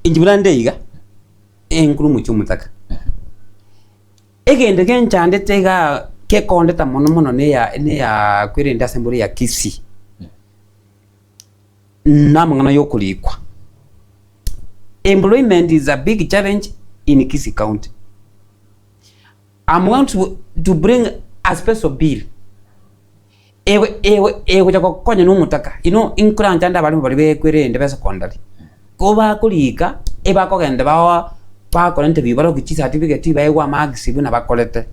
injibulande iga enkuru muchumutaka egende kenchande tega ke konde ta mono ne ya kwirinda assembly ya Kisii namangana yokulikwa. Employment is a big challenge in Kisii County. I'm going to bring a special bill. Ewe chako konya numutaka. Inkura njanda bali kwirinda be secondary. Koba kulika eba kogende bawa pa interview balo kichi certificate ba ewa magisi buna bakolete.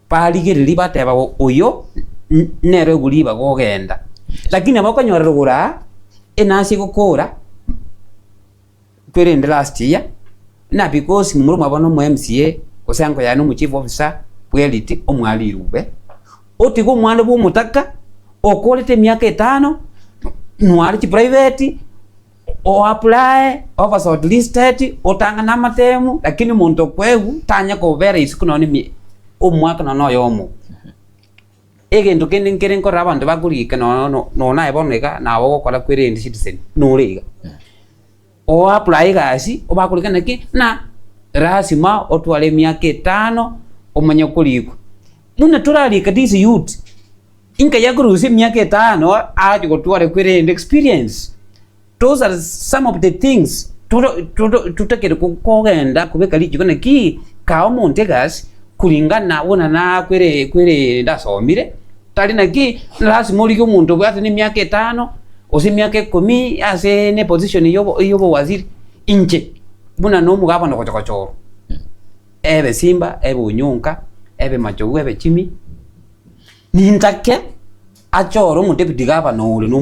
Paligiri bateba oyo nero guliba gogenda. Lakini abakonyorera enasi gukura kwirinda last year na because mumuru abono mu MCA osango ya no chief officer bweliti omwali rube otigo mwana bo mutaka okolete miaka 5 nwali chi private o apply over listed otanga na matemu lakini muntu kwegu tanya ko vera isiku noni omwaka no yomo egento kende nkere nkora abantu bagulika no na eboneka na abo kola kwirinda citizen no liga o apply gasi obakulika naki na rasima otwale miaka 5 omanya kuliko muna turalika this youth inka yagurusi miaka 5 aje gotwale kwirinda experience. Those are some of the things tutakere kugenda kubeka lijiko naki ka omonte gas kulingana wona na kwere ndasomire tali naki rasima oliko muntu bwate ni miaka 5 ose miaka 10 ase ne position yobo waziri inche buna no mugabo no kochokoro ebe Simba ebe Unyunka ebe Machogu ebe Chimi nintake achoro mu deputy governor ole no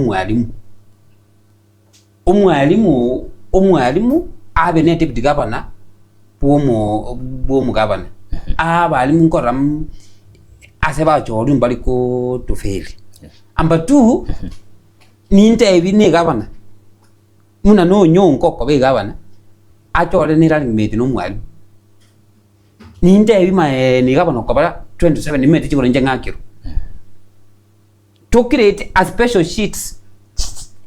umwalimu abe ne deputy governor bomo governor abalimu nkoram ase bachoro mbali ko to fail amba tu ninte ebi ne governor muna no Nyonko ko be governor achore ni running mate no mwalimu ninte ebi ni governor ko bara 27 mate chiko nje ngakiro to create a special sheets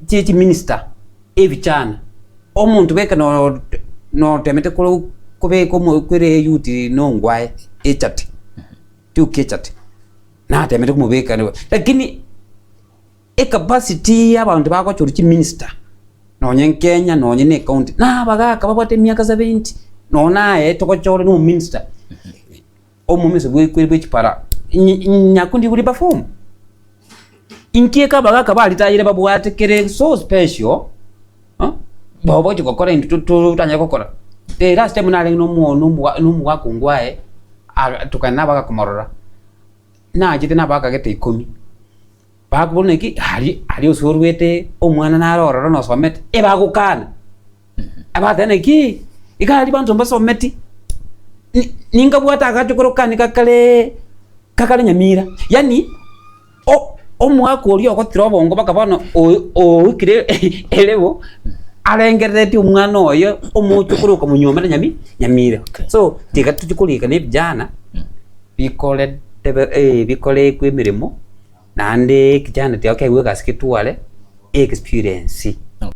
chichi minister evichana omuntu beka no temete ko be ko kwere yuti no ngwae echati tu kechati na temete ko beka lakini capacity y'abantu bako churi minister nonye Kenya nonye ne county na bagaka babate miaka 70 nona tokochore no minister omumise bwe chipara nyakundi buli perform inkieka bagaka balitayire babwate kere so special babo chikokora into tanya kokora the last time nale no mu wakungwae tukana baka kumorora na jite na baka gete 10 bakubone ki hari usurwete omwana narorora no somete ebagukana abatene ki ikali bantu mbasometi ninga bwata akachukorokani kakale Nyamira yani omwaka oli okotira obongo bakabona ikire elevo alengerete umwana oyo omuchukuruka munyomera Nyamira so tika tuchukulika ne bijana bikole kwemirimo nande kijana tyo kaiwe gasikitwale experience